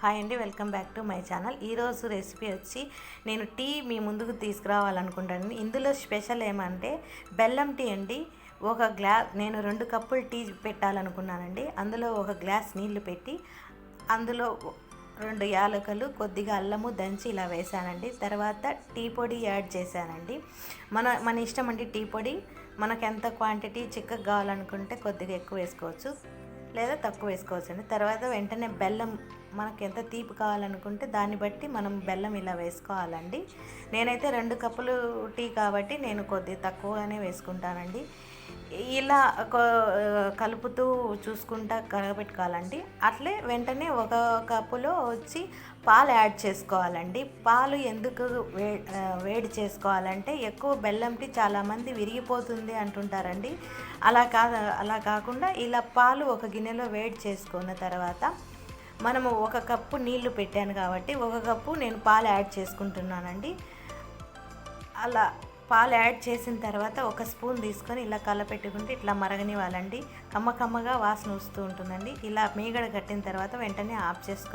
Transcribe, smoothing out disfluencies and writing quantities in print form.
Hi అండి, welcome back to my channel. ఈరోజు recipe వచ్చి నేను టీ మీ ముందుకు తీసుకురావాలనుకుంటాను. ఇందులో స్పెషల్ ఏమంటే బెల్లం టీ అండి. నేను 2 కప్పులు టీ పెట్టాలనుకున్నానండి. అందులో 1 గ్లాస్ నీళ్లు పెట్టి అందులో 2 యాలకులు, కొద్దిగా అల్లము దంచి ఇలా వేసానండి. తర్వాత టీ పొడి యాడ్ చేశానండి. మన ఇష్టం అండి. టీ పొడి మనకు ఎంత క్వాంటిటీ చిక్కగా కావాలనుకుంటే కొద్దిగా ఎక్కువ వేసుకోవచ్చు, లేదా తక్కువ వేసుకోవచ్చండి. తర్వాత వెంటనే బెల్లం మనకు ఎంత తీపి కావాలనుకుంటే దాన్ని బట్టి మనం బెల్లం ఇలా వేసుకోవాలండి. నేనైతే 2 కప్పులు టీ కాబట్టి నేను కొద్దిగా తక్కువగానే వేసుకుంటానండి. ఇలా కలుపుతూ చూసుకుంటా కలగబెట్టుకోవాలండి. అట్లే వెంటనే 1 కప్పులో వచ్చి పాలు యాడ్ చేసుకోవాలండి. పాలు ఎందుకు వేడి చేసుకోవాలంటే ఎక్కువ బెల్లం టీ చాలామంది విరిగిపోతుంది అంటుంటారండి. అలా కాకుండా ఇలా పాలు ఒక గిన్నెలో వేడి చేసుకున్న తర్వాత మనము 1 కప్పు నీళ్లు పెట్టాను కాబట్టి 1 కప్పు నేను పాలు యాడ్ చేసుకుంటున్నానండి. అలా పాలు యాడ్ చేసిన తర్వాత 1 స్పూన్ తీసుకొని ఇలా కలపెట్టుకుంటే ఇట్లా మరగనివ్వాలండి. కమ్మగా వాసన వస్తూ ఉంటుందండి. ఇలా మీగడ కట్టిన తర్వాత వెంటనే ఆఫ్ చేసుకోవాలి.